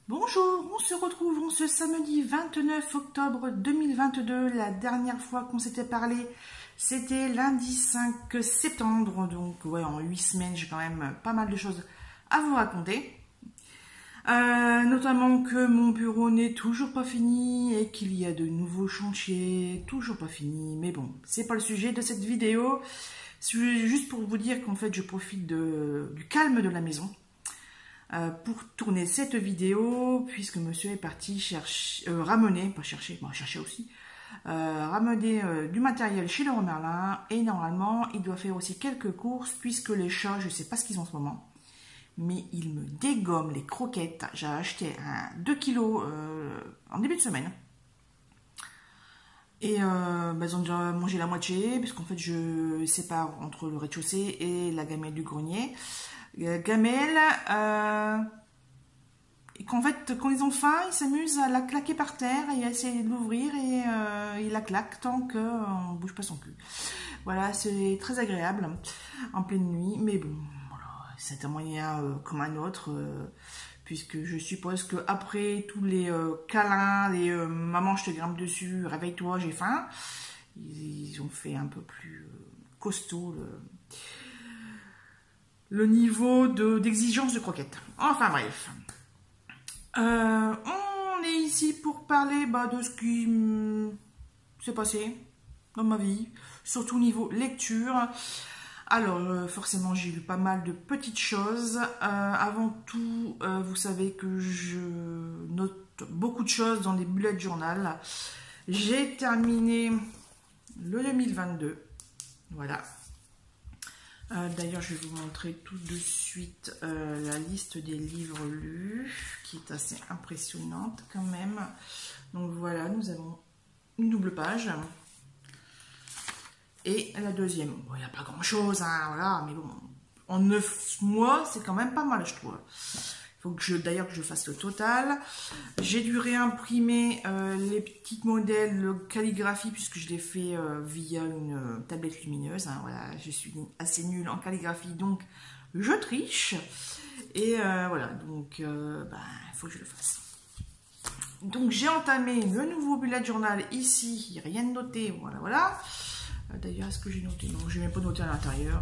Bonjour, on se retrouve ce samedi 29 octobre 2022. La dernière fois qu'on s'était parlé, c'était lundi 5 septembre. Donc ouais, en 8 semaines, j'ai quand même pas mal de choses à vous raconter. Notamment que mon bureau n'est toujours pas fini et qu'il y a de nouveaux chantiers, toujours pas fini. Mais bon, c'est pas le sujet de cette vidéo. C'est juste pour vous dire qu'en fait, je profite du calme de la maison. Pour tourner cette vidéo, puisque monsieur est parti ramener, pas chercher, bon, chercher aussi, ramener du matériel chez Leroy Merlin, et normalement il doit faire aussi quelques courses, puisque les chats, je sais pas ce qu'ils ont en ce moment, mais ils me dégomment les croquettes. J'ai acheté 2 kilos en début de semaine, et ils ont déjà mangé la moitié, parce qu'en fait je sépare entre le rez-de-chaussée et la gamelle du grenier. Gamelle, et qu'en fait, quand ils ont faim, ils s'amusent à la claquer par terre et à essayer de l'ouvrir et ils la claquent tant qu'on ne bouge pas son cul. Voilà, c'est très agréable en pleine nuit, mais bon, voilà, c'est un moyen comme un autre, puisque je suppose qu'après tous les câlins, les maman je te grimpe dessus, réveille-toi, j'ai faim, ils ont fait un peu plus costaud le niveau d'exigence de croquettes. Enfin bref. On est ici pour parler de ce qui s'est passé dans ma vie, surtout au niveau lecture. Alors forcément j'ai lu pas mal de petites choses. Avant tout, vous savez que je note beaucoup de choses dans les bullet journal. J'ai terminé le 2022. Voilà. D'ailleurs, je vais vous montrer tout de suite la liste des livres lus, qui est assez impressionnante quand même. Donc voilà, nous avons une double page. Et la deuxième. Bon, il n'y a pas grand-chose, hein, voilà, mais bon, en 9 mois, c'est quand même pas mal, je trouve. Il faut que d'ailleurs que je fasse le total. J'ai dû réimprimer les petits modèles calligraphie, puisque je l'ai fait via une tablette lumineuse. Hein, voilà, je suis assez nulle en calligraphie, donc je triche. Et voilà, donc il faut que je le fasse. Donc j'ai entamé le nouveau bullet journal ici, rien de noté, voilà, voilà. D'ailleurs, est-ce que j'ai noté? Non, je n'ai même pas noté à l'intérieur.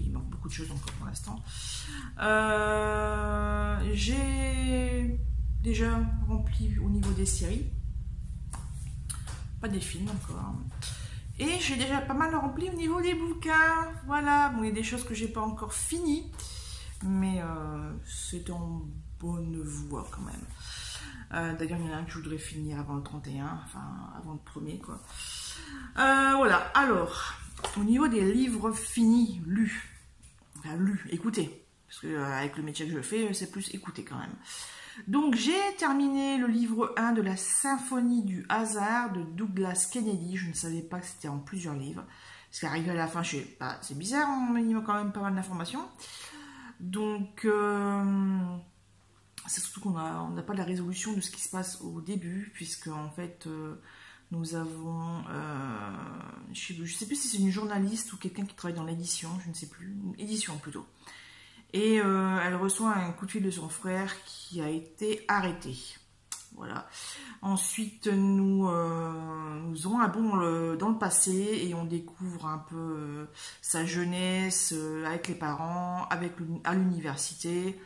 Il manque beaucoup de choses encore pour l'instant. J'ai déjà rempli au niveau des séries. Pas des films encore. Et j'ai déjà pas mal rempli au niveau des bouquins. Voilà. Bon, il y a des choses que j'ai pas encore finies. Mais c'est en bonne voie quand même. D'ailleurs, il y en a un que je voudrais finir avant le 31. Enfin, avant le 1er, quoi. Voilà, alors, au niveau des livres finis, lus, écoutez, parce que avec le métier que je fais, c'est plus écouter quand même. Donc j'ai terminé le livre 1 de la Symphonie du hasard de Douglas Kennedy. Je ne savais pas que c'était en plusieurs livres, parce qu'arrivé à la fin, je sais pas, c'est bizarre, mais il y a quand même pas mal d'informations. Donc c'est surtout qu'on n'a pas la résolution de ce qui se passe au début, puisque en fait nous avons, je ne sais plus si c'est une journaliste ou quelqu'un qui travaille dans l'édition, je ne sais plus, une édition plutôt. Et elle reçoit un coup de fil de son frère qui a été arrêté. Voilà. Ensuite, nous aurons un bond dans le passé et on découvre un peu sa jeunesse avec les parents, à l'université.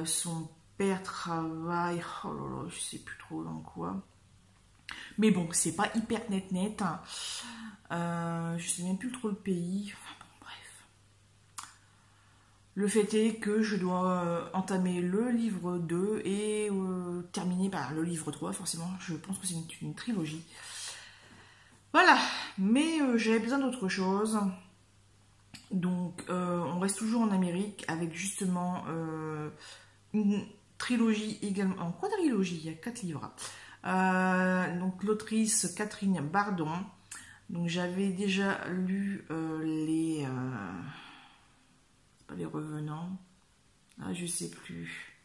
Son père travaille, oh là là, je sais plus trop dans quoi. Mais bon, c'est pas hyper net. Je sais même plus trop le pays. Enfin bon, bref. Le fait est que je dois entamer le livre 2 et terminer par le livre 3, forcément. Je pense que c'est une trilogie. Voilà. Mais j'avais besoin d'autre chose. Donc, on reste toujours en Amérique avec justement une trilogie également. En quadrilogie, il y a 4 livres. Donc l'autrice Catherine Bardon. Donc j'avais déjà lu les c'est pas les revenants, je sais plus,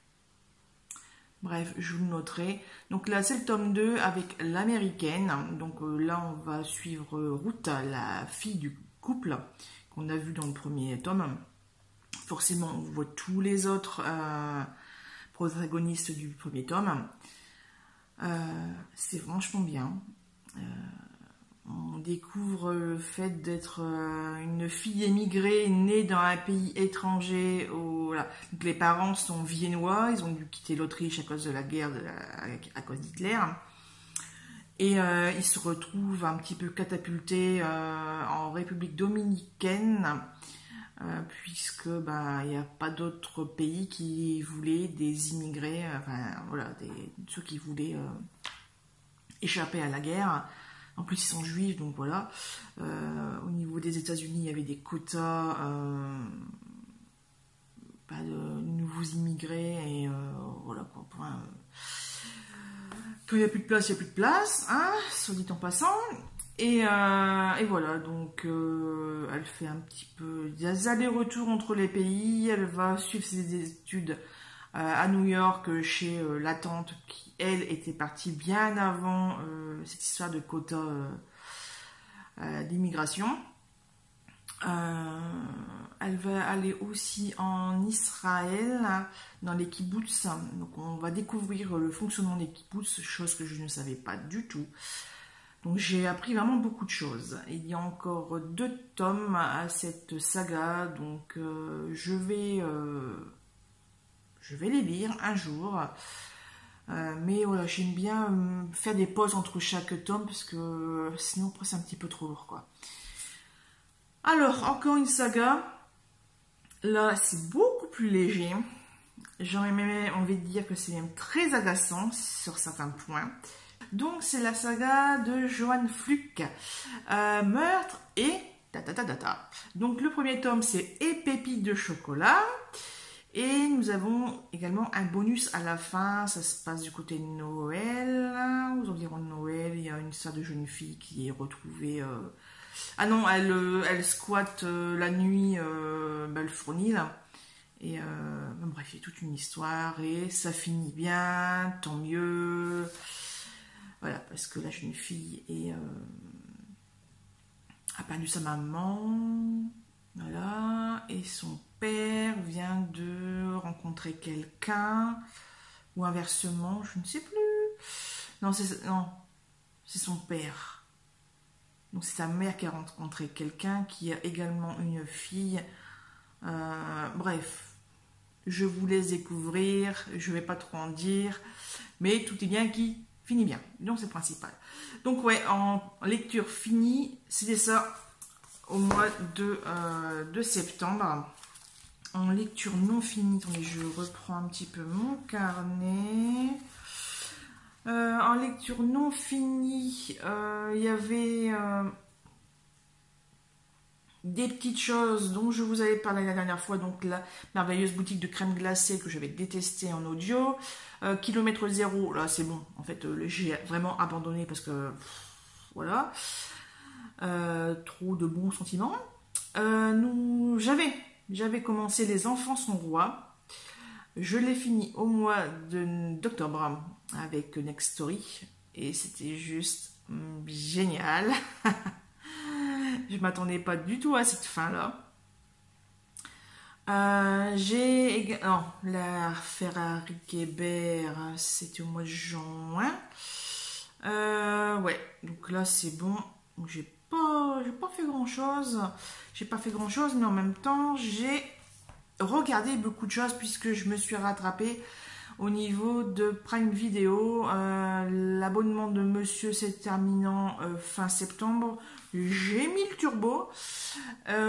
bref, je vous le noterai. Donc là c'est le tome 2 avec l'américaine. Donc là on va suivre Ruth, la fille du couple qu'on a vu dans le premier tome. Forcément on voit tous les autres protagonistes du premier tome. C'est franchement bien. On découvre le fait d'être une fille émigrée née dans un pays étranger. Voilà. Donc, les parents sont viennois, ils ont dû quitter l'Autriche à cause de la guerre, à cause d'Hitler. Et ils se retrouvent un petit peu catapultés en République dominicaine, puisque il n'y a pas d'autres pays qui voulaient des immigrés, voilà, ceux qui voulaient échapper à la guerre. En plus, ils sont juifs, donc voilà. Au niveau des États-Unis, il y avait des quotas, pas de nouveaux immigrés, et voilà quoi. Quand il n'y a plus de place, il n'y a plus de place, hein, soit dit en passant. Et voilà, donc elle fait un petit peu des allers-retours entre les pays. Elle va suivre ses études à New York chez la tante qui, elle, était partie bien avant cette histoire de quota d'immigration. Elle va aller aussi en Israël, dans les kibboutz. Donc on va découvrir le fonctionnement des kibboutz, chose que je ne savais pas du tout. Donc j'ai appris vraiment beaucoup de choses. Il y a encore 2 tomes à cette saga, donc je vais les lire un jour. Mais voilà, j'aime bien faire des pauses entre chaque tome, parce que sinon après c'est un petit peu trop lourd, quoi. Alors, encore une saga. Là, c'est beaucoup plus léger. J'aurais même envie de dire que c'est même très agaçant sur certains points. Donc, c'est la saga de Johann Fluck. Meurtre et... Donc, le premier tome, c'est Et pépites de chocolat. Et nous avons également un bonus à la fin. Ça se passe du côté de Noël. Aux environs de Noël, il y a une histoire de jeune fille qui est retrouvée... Ah non, elle squatte la nuit le fournil. Et bref, il y a toute une histoire et ça finit bien, tant mieux. Voilà, parce que la jeune fille a perdu sa maman. Voilà, et son père vient de rencontrer quelqu'un. Ou inversement, je ne sais plus. Non, c'est son père. Donc c'est sa mère qui a rencontré quelqu'un qui a également une fille. Bref, je vous laisse découvrir, je ne vais pas trop en dire, mais tout est bien qui finit bien, donc c'est le principal. Donc ouais, en lecture finie, c'était ça au mois de septembre. En lecture non finie, attendez, je reprends un petit peu mon carnet. En lecture non finie, il y avait des petites choses dont je vous avais parlé la dernière fois, donc la merveilleuse boutique de crème glacée que j'avais détestée en audio. Kilomètre zéro, là c'est bon, en fait j'ai vraiment abandonné parce que voilà, trop de bons sentiments. J'avais commencé Les enfants sont rois. Je l'ai fini au mois d'octobre avec Next Story et c'était juste génial. Je m'attendais pas du tout à cette fin-là. La Ferrari Kéber, c'était au mois de juin. Ouais, donc là c'est bon. J'ai pas fait grand-chose. J'ai pas fait grand-chose, mais en même temps, j'ai regardé beaucoup de choses puisque je me suis rattrapée au niveau de Prime Video. L'abonnement de monsieur s'est terminant fin septembre. J'ai mis le turbo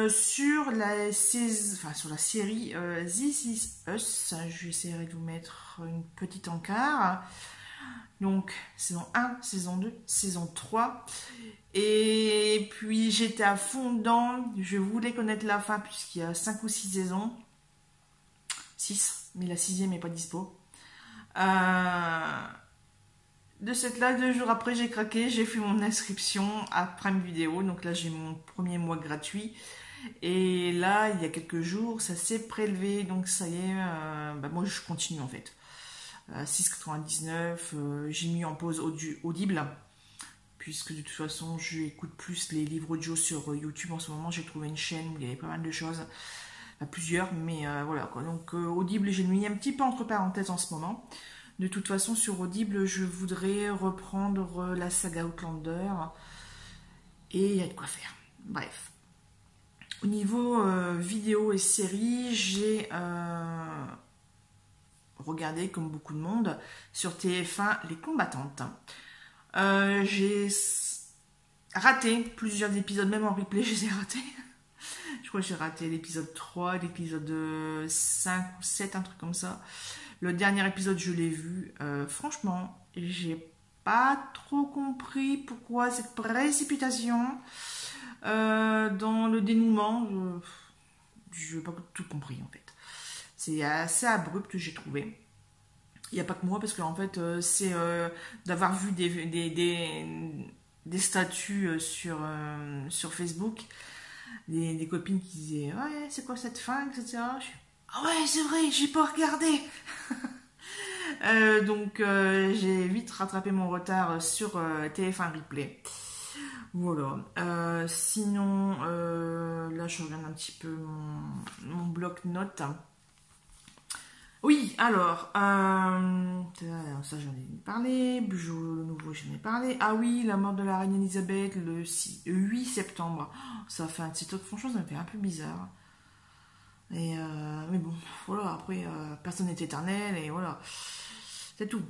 sur la série This Is Us. Je vais essayer de vous mettre une petite encart. Donc, saison 1, saison 2, saison 3. Et puis, j'étais à fond dedans. Je voulais connaître la fin puisqu'il y a 5 ou 6 saisons. 6, mais la 6e n'est pas dispo. De cette là, 2 jours après, j'ai craqué. J'ai fait mon inscription à Prime Video. Donc là, j'ai mon premier mois gratuit. Et là, il y a quelques jours, ça s'est prélevé. Donc ça y est, moi, je continue en fait. 6,99. J'ai mis en pause Audible. Puisque de toute façon, j'écoute plus les livres audio sur YouTube en ce moment. J'ai trouvé une chaîne où il y avait pas mal de choses. Enfin, plusieurs, mais voilà quoi. Donc Audible, j'ai mis un petit peu entre parenthèses en ce moment. De toute façon, sur Audible, je voudrais reprendre la saga Outlander et il y a de quoi faire. Bref. Au niveau vidéo et séries, j'ai regardé, comme beaucoup de monde, sur TF1 Les Combattantes. J'ai raté plusieurs épisodes, même en replay, je les ai ratés. Je crois que j'ai raté l'épisode 3, l'épisode 5 ou 7, un truc comme ça. Le dernier épisode, je l'ai vu. Franchement, j'ai pas trop compris pourquoi cette précipitation dans le dénouement. Je n'ai pas tout compris en fait. C'est assez abrupt, j'ai trouvé. Il n'y a pas que moi, parce que en fait, c'est d'avoir vu des statuts sur Facebook, des copines qui disaient ouais, c'est quoi cette fin, etc. Ah ouais, c'est vrai, j'ai pas regardé. Donc j'ai vite rattrapé mon retard sur TF1 Replay. Voilà. Sinon, là je regarde un petit peu mon bloc-notes. Oui, alors, ça j'en ai parlé, le nouveau j'en ai parlé. Ah oui, la mort de la reine Elisabeth le 8 septembre. Ça fait un petit truc, franchement ça me fait un peu bizarre. Mais bon, voilà, après, personne n'est éternel et voilà, c'est tout.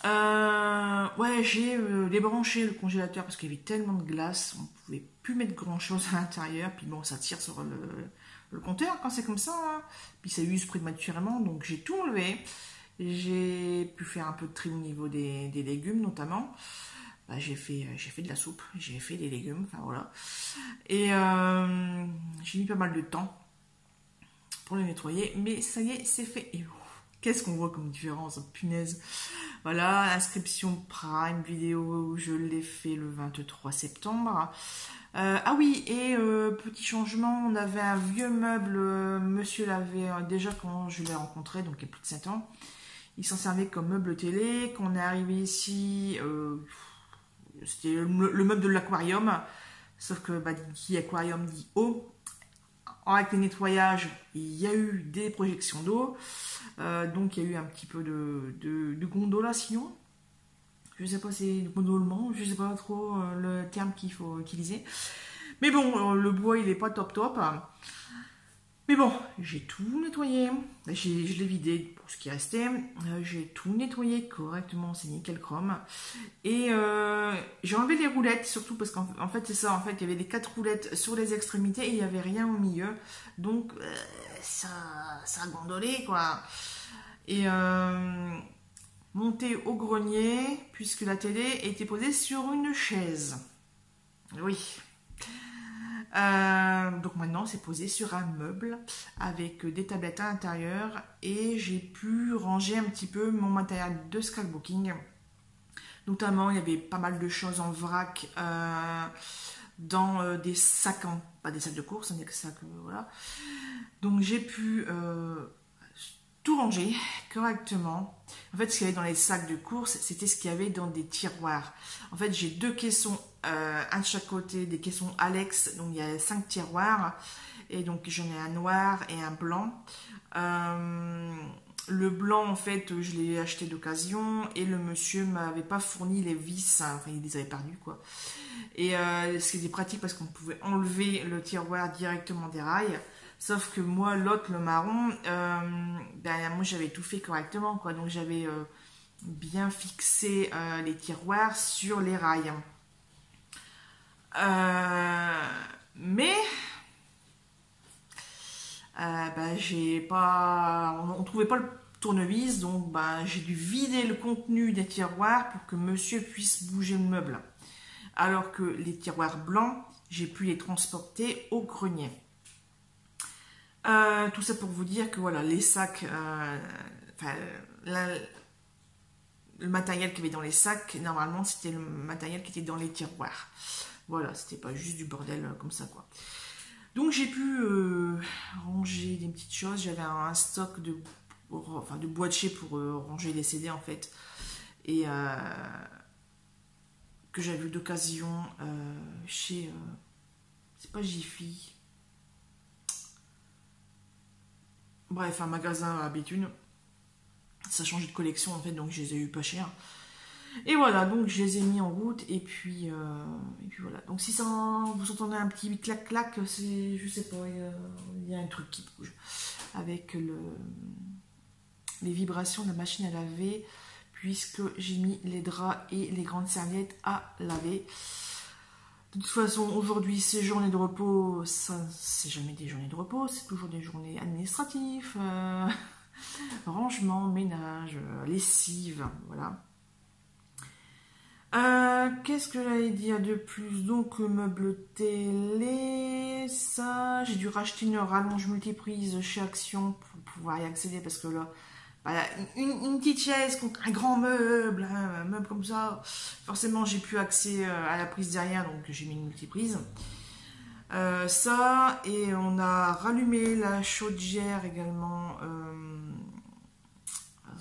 Ouais, j'ai débranché le congélateur parce qu'il y avait tellement de glace, on pouvait plus mettre grand chose à l'intérieur, puis bon, ça tire sur le compteur quand c'est comme ça, hein. Puis ça use prématurément, donc j'ai tout enlevé. J'ai pu faire un peu de tri au niveau des légumes notamment. Bah, j'ai fait de la soupe, j'ai fait des légumes, enfin voilà. Et j'ai mis pas mal de temps pour le nettoyer, mais ça y est, c'est fait. Et qu'est-ce qu'on voit comme différence, punaise. Voilà, inscription Prime vidéo, je l'ai fait le 23 septembre. Ah oui, et petit changement, on avait un vieux meuble, monsieur l'avait déjà quand je l'ai rencontré, donc il y a plus de 7 ans. Il s'en servait comme meuble télé. Quand on est arrivé ici, c'était le meuble de l'aquarium, sauf que bah, qui aquarium dit eau. Avec les nettoyages, il y a eu des projections d'eau, donc il y a eu un petit peu de gondolation. Je sais pas, c'est gondolement, je sais pas trop le terme qu'il faut utiliser. Mais bon, le bois il est pas top top. Mais bon, j'ai tout nettoyé, je l'ai vidé pour ce qui restait, j'ai tout nettoyé correctement, c'est nickel chrome. Et j'ai enlevé les roulettes, surtout parce qu'en fait c'est ça, en fait il y avait les 4 roulettes sur les extrémités et il n'y avait rien au milieu. Donc ça a gondolé quoi. Et monté au grenier, puisque la télé était posée sur une chaise. Oui. Donc maintenant c'est posé sur un meuble avec des tablettes à l'intérieur et j'ai pu ranger un petit peu mon matériel de scrapbooking. Notamment il y avait pas mal de choses en vrac dans des sacs, pas des sacs de course, des sacs, voilà. Donc j'ai pu tout ranger correctement. En fait, ce qu'il y avait dans les sacs de course, c'était ce qu'il y avait dans des tiroirs. En fait, j'ai 2 caissons, un de chaque côté, des caissons Alex, donc il y a 5 tiroirs, et donc j'en ai un noir et un blanc. Le blanc, en fait, je l'ai acheté d'occasion, et le monsieur m'avait pas fourni les vis, hein, enfin il les avait perdues quoi. Et ce qui était pratique parce qu'on pouvait enlever le tiroir directement des rails. Sauf que moi, l'autre, le marron, ben, moi j'avais tout fait correctement, quoi. Donc j'avais bien fixé les tiroirs sur les rails. Mais ben, j'ai pas, on trouvait pas le tournevis, donc ben, j'ai dû vider le contenu des tiroirs pour que monsieur puisse bouger le meuble. Alors que les tiroirs blancs, j'ai pu les transporter au grenier. Tout ça pour vous dire que voilà, les sacs, le matériel qu'il y avait dans les sacs, normalement c'était le matériel qui était dans les tiroirs. Voilà, c'était pas juste du bordel comme ça quoi. Donc j'ai pu ranger des petites choses. J'avais un stock de boîtiers pour ranger les CD en fait. Et que j'avais eu d'occasion chez... c'est pas Jiffy. Bref, un magasin à Béthune. Ça a changé de collection en fait, donc je les ai eu pas cher. Et voilà, donc je les ai mis en route et puis voilà. Donc si ça, vous entendez un petit clac-clac, c'est, je sais pas, il y a un truc qui bouge avec les vibrations de la machine à laver, puisque j'ai mis les draps et les grandes serviettes à laver. De toute façon, aujourd'hui, c'est journée de repos, ça, c'est jamais des journées de repos, c'est toujours des journées administratives, rangement, ménage, lessive, voilà. Qu'est-ce que j'allais dire de plus? Donc, meuble télé, ça, j'ai dû racheter une rallonge multiprise chez Action pour pouvoir y accéder parce que là, voilà, une petite chaise contre un grand meuble, hein, un meuble comme ça, forcément j'ai plus accès à la prise derrière, donc j'ai mis une multiprise. Ça, et on a rallumé la chaudière également,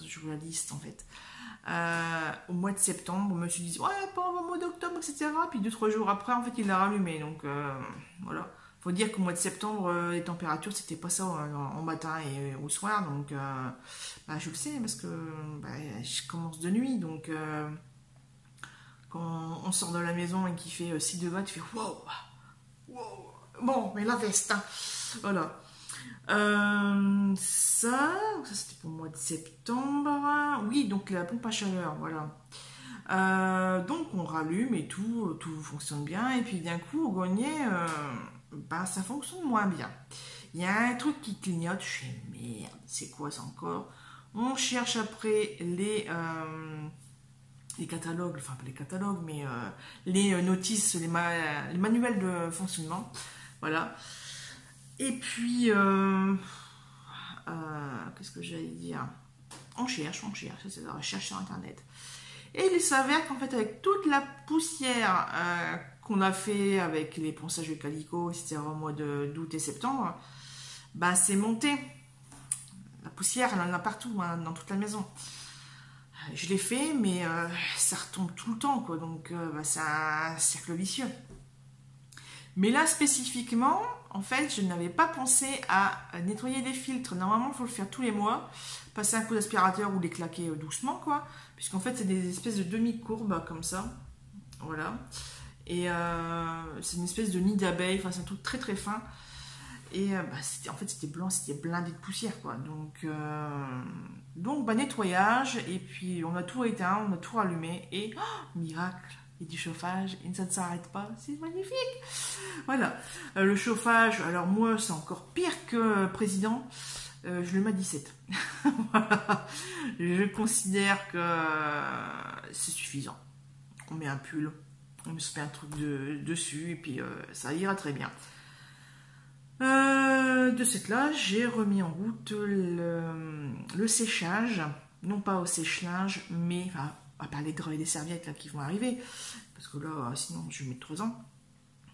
je vous la liste en fait. Au mois de septembre, on me suis dit ouais, pas au mois d'octobre, etc. Puis 2-3 jours après, en fait, il l'a rallumé. Donc voilà. Faut dire qu'au mois de septembre, les températures, c'était pas ça en matin et au soir. Donc bah, je le sais parce que bah, je commence de nuit. Donc quand on sort de la maison et qu'il fait 6 degrés, tu fais wow, wow. Bon, mais la veste, hein. Voilà. Ça c'était pour le mois de septembre. Oui, donc la pompe à chaleur, voilà. Donc on rallume et tout fonctionne bien. Et puis d'un coup, au grenier, bah, ça fonctionne moins bien. Il y a un truc qui clignote. Je fais merde, c'est quoi ça encore? On cherche après les catalogues, enfin pas les catalogues, mais les notices, les manuels de fonctionnement. Voilà. Et puis, qu'est-ce que j'allais dire? On cherche, c'est la recherche sur internet. Et il s'avère qu'en fait, avec toute la poussière qu'on a fait avec les ponçages de calicot, etc., au mois d'août et septembre, bah c'est monté. La poussière, elle en a partout, hein, dans toute la maison. Je l'ai fait, mais ça retombe tout le temps, quoi. Donc, bah, c'est un cercle vicieux. Mais là, spécifiquement, en fait, je n'avais pas pensé à nettoyer les filtres. Normalement, il faut le faire tous les mois. Passer un coup d'aspirateur ou les claquer doucement, quoi. Puisqu'en fait, c'est des espèces de demi-courbes, comme ça. Voilà. Et c'est une espèce de nid d'abeille. Enfin, c'est un truc très, très fin. Et bah, en fait, c'était blanc, c'était blindé de poussière, quoi. Donc bah, nettoyage. Et puis, on a tout éteint, on a tout rallumé. Et, oh, miracle! Et du chauffage, et ça ne s'arrête pas, c'est magnifique. Voilà, le chauffage, alors moi c'est encore pire que président, je le mets à 17. Voilà, je considère que c'est suffisant. On met un pull, on se met un truc dessus, et puis ça ira très bien. De cette là, j'ai remis en route le séchage, non pas au sèche-linge, mais... Enfin, à part les draps et les serviettes là, qui vont arriver, parce que là, sinon, je vais mettre 3 ans.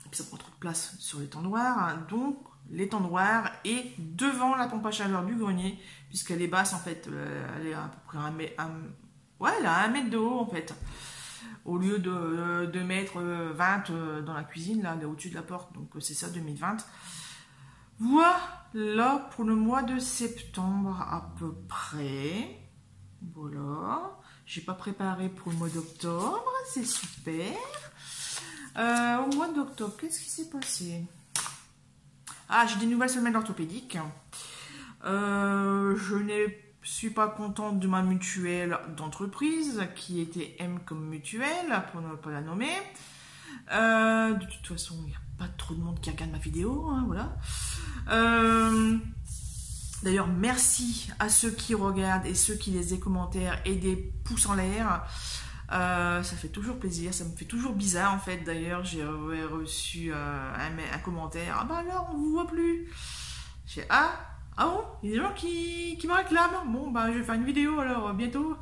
Et puis ça prend trop de place sur l'étendoir. Donc, l'étendoir est devant la pompe à chaleur du grenier, puisqu'elle est basse, en fait. Elle est à peu près ouais, elle a 1 mètre de haut, en fait. Au lieu de 2 mètres 20 dans la cuisine, là, au-dessus de la porte. Donc, c'est ça, 2020. Voilà pour le mois de septembre, à peu près. Voilà. J'ai pas préparé pour le mois d'octobre, c'est super. Au mois d'octobre, qu'est-ce qui s'est passé? Ah, j'ai des nouvelles semelles orthopédiques. Je ne suis pas contente de ma mutuelle d'entreprise, qui était M comme mutuelle, pour ne pas la nommer. De toute façon, il n'y a pas trop de monde qui regarde ma vidéo, hein, voilà. D'ailleurs, merci à ceux qui regardent et ceux qui laissent des commentaires et des pouces en l'air. Ça fait toujours plaisir, ça me fait toujours bizarre en fait. D'ailleurs, j'ai reçu un commentaire. Ah bah alors, on vous voit plus. J'ai ah bon, il y a des gens qui me réclament. Bon bah je vais faire une vidéo alors bientôt.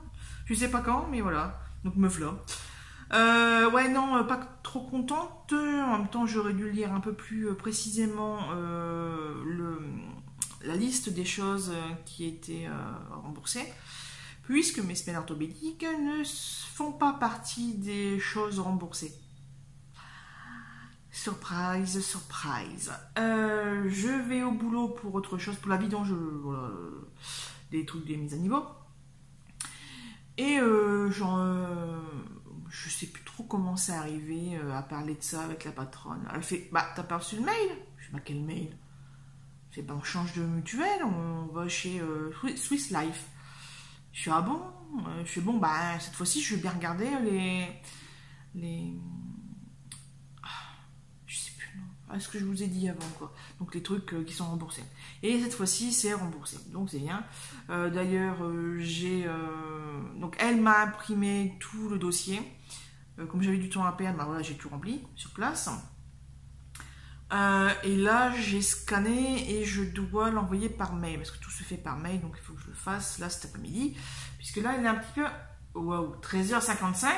Je sais pas quand, mais voilà. Donc me voilà. Ouais non, pas trop contente. En même temps, j'aurais dû lire un peu plus précisément la liste des choses qui étaient remboursées, puisque mes semelles orthopédiques ne font pas partie des choses remboursées. Surprise, surprise. Je vais au boulot pour autre chose, pour la vidange, voilà, des trucs, des mises à niveau. Et je sais plus trop comment c'est arrivé à parler de ça avec la patronne. Elle fait, bah t'as pas reçu le mail? Je sais pas quel mail. Elle fait, bah on change de mutuelle, on va chez Swiss Life. Je suis ah bon? Je suis bon, bah cette fois-ci je vais bien regarder les je sais plus non, ce que je vous ai dit avant quoi. Donc les trucs qui sont remboursés. Et cette fois-ci c'est remboursé, donc c'est bien. D'ailleurs donc elle m'a imprimé tout le dossier. Comme j'avais du temps à perdre, bah voilà, j'ai tout rempli sur place. Et là j'ai scanné et je dois l'envoyer par mail parce que tout se fait par mail, donc il faut que je le fasse là cet après-midi, puisque là il est un petit peu wow, 13h55.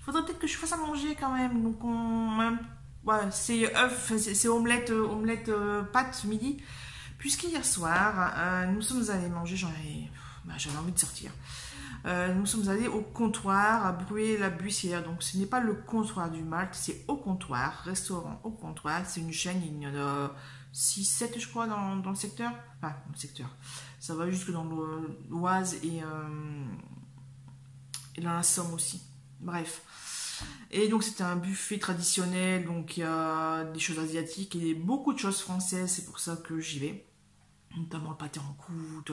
Faudrait peut-être que je fasse à manger quand même. Donc ouais, c'est œuf, c'est omelette, pâte ce midi. Puisqu'hier soir, nous sommes allés manger, j'avais envie de sortir. Nous sommes allés au comptoir à Bruay-la-Buissière. Donc ce n'est pas le comptoir du Malte, c'est au comptoir, restaurant au comptoir. C'est une chaîne, il y en a 6-7 je crois dans le secteur. Enfin, dans le secteur. Ça va jusque dans l'Oise et dans la Somme aussi. Bref. Et donc c'était un buffet traditionnel, donc il y a des choses asiatiques et beaucoup de choses françaises, c'est pour ça que j'y vais. Notamment le pâté en croûte,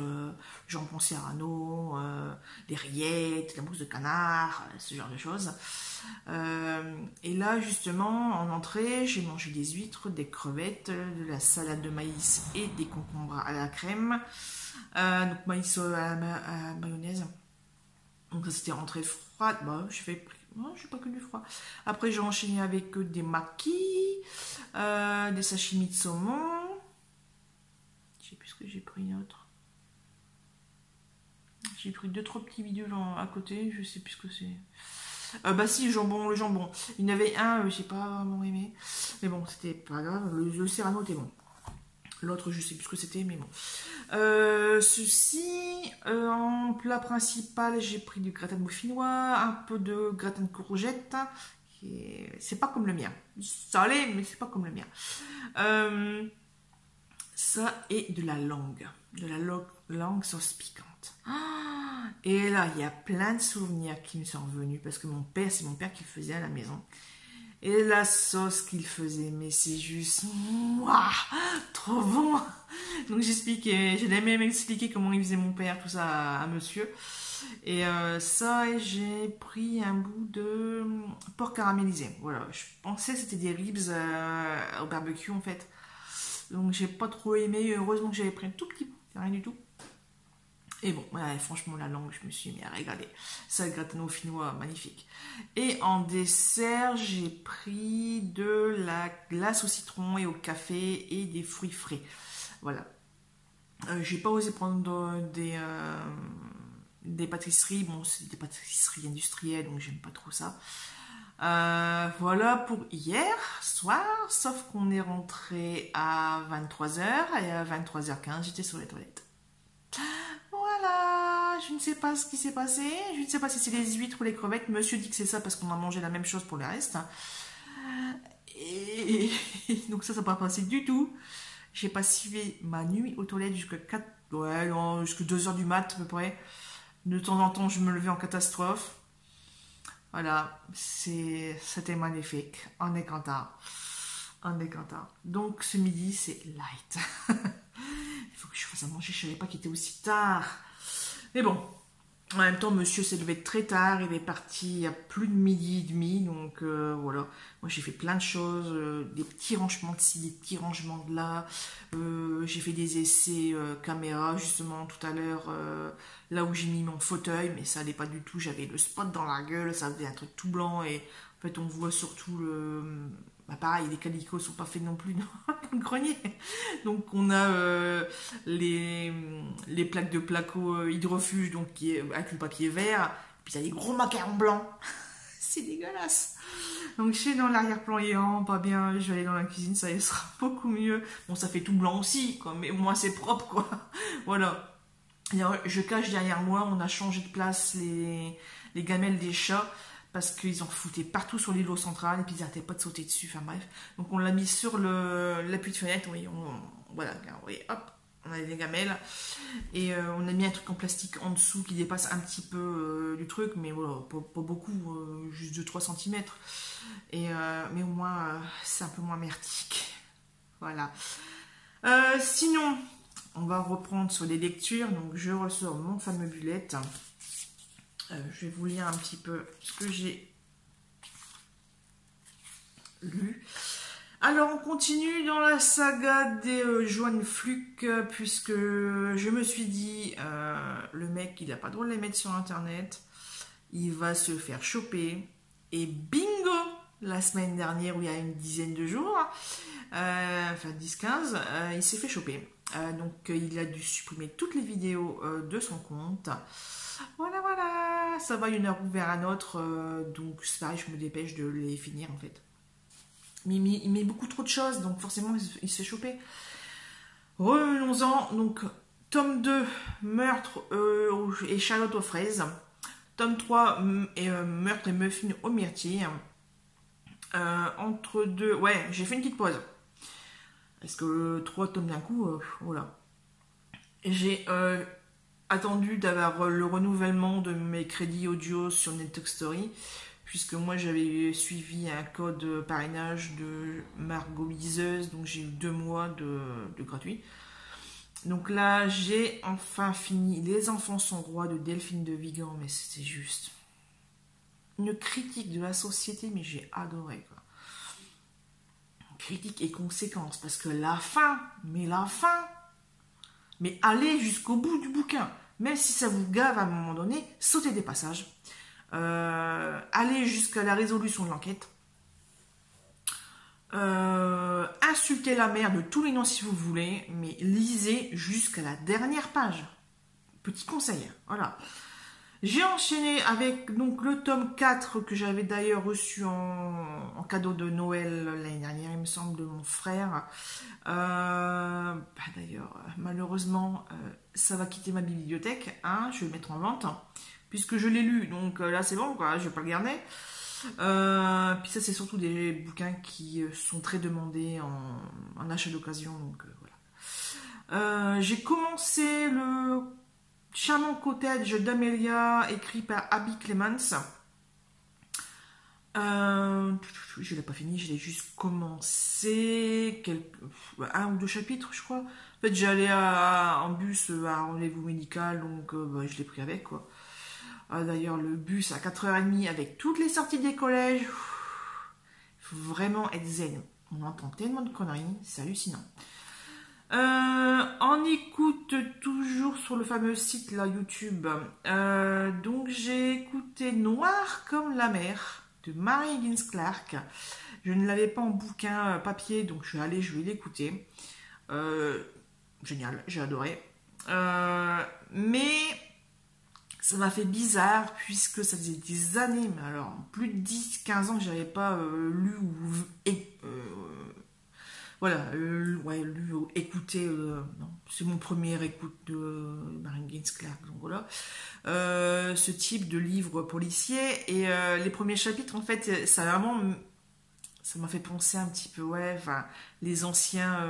jambon serrano, les rillettes, la mousse de canard, ce genre de choses. Et là justement en entrée, j'ai mangé des huîtres, des crevettes, de la salade de maïs et des concombres à la crème. Donc maïs à la mayonnaise. Donc ça c'était rentrée froide, bah je fais pas que du froid. Après j'ai enchaîné avec des makis, des sashimi de saumon. Je sais plus ce que j'ai pris d'autre. J'ai pris 2-3 petits bidules à côté, je sais plus ce que c'est. Bah si, le jambon. Il y en avait un, j'ai pas vraiment aimé. Mais bon, c'était pas grave, le serrano était bon. L'autre, je sais plus ce que c'était, mais bon. Ceci, en plat principal, j'ai pris du gratin de dauphinois, un peu de gratin de courgette. C'est pas comme le mien. Ça allait, mais c'est pas comme le mien. Ça et de la langue. De la langue sauce piquante. Et là, il y a plein de souvenirs qui me sont revenus parce que c'est mon père qui le faisait à la maison. Et la sauce qu'il faisait, mais c'est juste mouah, trop bon. Donc j'expliquais, j'ai même expliqué comment il faisait mon père, tout ça à monsieur. Et ça, j'ai pris un bout de porc caramélisé. Voilà, je pensais que c'était des ribs au barbecue en fait. Donc j'ai pas trop aimé, heureusement que j'avais pris un tout petit bout, rien du tout. Et bon, ouais, franchement, la langue, je me suis mis à régaler. Ça, le gratin dauphinois, magnifique. Et en dessert, j'ai pris de la glace au citron et au café et des fruits frais. Voilà. J'ai pas osé prendre des pâtisseries. Bon, c'est des pâtisseries industrielles, donc j'aime pas trop ça. Voilà pour hier soir, sauf qu'on est rentré à 23h et à 23h15, j'étais sur les toilettes. Voilà, je ne sais pas ce qui s'est passé, je ne sais pas si c'est les huîtres ou les crevettes, monsieur dit que c'est ça parce qu'on a mangé la même chose pour le reste. Et donc ça n'a pas passé du tout. J'ai passé ma nuit aux toilettes jusqu'à 2h du mat à peu près. De temps en temps, je me levais en catastrophe. Voilà, c'était magnifique, on est content. Donc ce midi, c'est light. Il faut que je fasse à manger, je savais pas qu'il était aussi tard. Mais bon, en même temps, monsieur s'est levé très tard, il est parti à plus de midi et demi, donc voilà. Moi, j'ai fait plein de choses, des petits rangements de ci, des petits rangements de là. J'ai fait des essais caméra, justement, tout à l'heure, là où j'ai mis mon fauteuil, mais ça allait pas du tout. J'avais le spot dans la gueule, ça faisait un truc tout blanc, et en fait, on voit surtout le... Bah pareil, les calicots sont pas faits non plus dans le grenier. Donc on a les plaques de placo hydrofuge donc avec le papier vert. Puis il y a des gros macarons blancs. C'est dégueulasse. Donc je suis dans l'arrière-plan hier, pas bien. Je vais aller dans la cuisine, ça sera beaucoup mieux. Bon, ça fait tout blanc aussi, quoi, mais au moins c'est propre, quoi. Voilà. Et alors, je cache derrière moi, on a changé de place les gamelles des chats. parce qu'ils en foutaient partout sur l'îlot central et puis ils n'arrêtaient pas de sauter dessus, enfin bref. Donc on l'a mis sur l'appui de fenêtre, oui, voilà, oui, hop, on a les gamelles et on a mis un truc en plastique en dessous qui dépasse un petit peu du truc, mais voilà, pas beaucoup, juste de 3 cm. Mais au moins c'est un peu moins merdique. Voilà. Sinon, on va reprendre sur les lectures. Donc je ressors mon fameux bullet. Je vais vous lire un petit peu ce que j'ai lu. Alors on continue dans la saga des Joanne Fluck, puisque je me suis dit, le mec il n'a pas le droit de les mettre sur internet, il va se faire choper, et bingo, la semaine dernière, où il y a une dizaine de jours, enfin 10-15, il s'est fait choper. Donc il a dû supprimer toutes les vidéos de son compte. Voilà, ça va d'une heure vers un autre, donc c'est pareil, je me dépêche de les finir en fait. Mais il met beaucoup trop de choses, donc forcément il se fait choper. Revenons-en, donc tome 2, meurtre et Charlotte aux fraises. Tome 3, meurtre et muffins aux myrtilles. Entre deux, ouais, j'ai fait une petite pause. Parce que 3 tomes d'un coup, voilà. J'ai attendu d'avoir le renouvellement de mes crédits audio sur Nettalk Story, puisque moi j'avais suivi un code parrainage de Margot Liseuse, donc j'ai eu 2 mois de gratuit. Donc là, j'ai enfin fini Les enfants sont rois de Delphine de Vigan, mais c'était juste une critique de la société, mais j'ai adoré, quoi. Critique et conséquences, parce que la fin, mais allez jusqu'au bout du bouquin, même si ça vous gave à un moment donné, sautez des passages, allez jusqu'à la résolution de l'enquête, insultez la mère de tous les noms si vous voulez, mais lisez jusqu'à la dernière page. Petit conseil, voilà. J'ai enchaîné avec donc le tome 4 que j'avais d'ailleurs reçu en cadeau de Noël l'année dernière, il me semble, de mon frère. D'ailleurs, malheureusement, ça va quitter ma bibliothèque. Hein, je vais le mettre en vente, puisque je l'ai lu. Donc là, c'est bon, quoi, je vais pas le garder. Puis ça, c'est surtout des bouquins qui sont très demandés en achat d'occasion. Donc voilà. J'ai commencé le Charmant Cottage d'Amelia, écrit par Abby Clements. Je l'ai pas fini, je l'ai juste commencé, un ou 2 chapitres, je crois. En fait, j'allais en bus à un rendez-vous médical, donc je l'ai pris avec, quoi. D'ailleurs, le bus à 4h30 avec toutes les sorties des collèges, il faut vraiment être zen. On entend tellement de conneries, c'est hallucinant. On écoute toujours sur le fameux site là, YouTube. Donc j'ai écouté Noir comme la mer de Mary Higgins Clark. Je ne l'avais pas en bouquin papier, donc je suis allée, je vais l'écouter. Génial, j'ai adoré. Mais ça m'a fait bizarre puisque ça faisait des années, mais alors plus de 10-15 ans que j'avais pas lu ou voilà, lu ou écouté, c'est mon premier écoute de Mary Higgins Clark, donc voilà, ce type de livre policier, et les premiers chapitres, en fait, ça m'a fait penser un petit peu, les anciens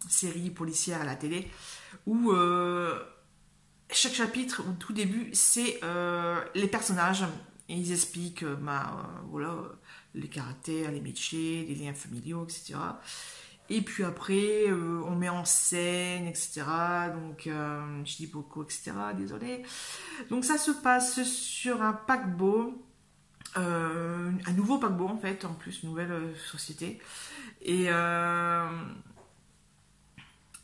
séries policières à la télé, où chaque chapitre, au tout début, c'est les personnages, et ils expliquent, voilà, les caractères, les métiers, les liens familiaux, etc. Et puis après, on met en scène, etc. Donc, je dis beaucoup, etc. Désolé. Donc, ça se passe sur un paquebot, un nouveau paquebot en fait, en plus, une nouvelle société. Et là,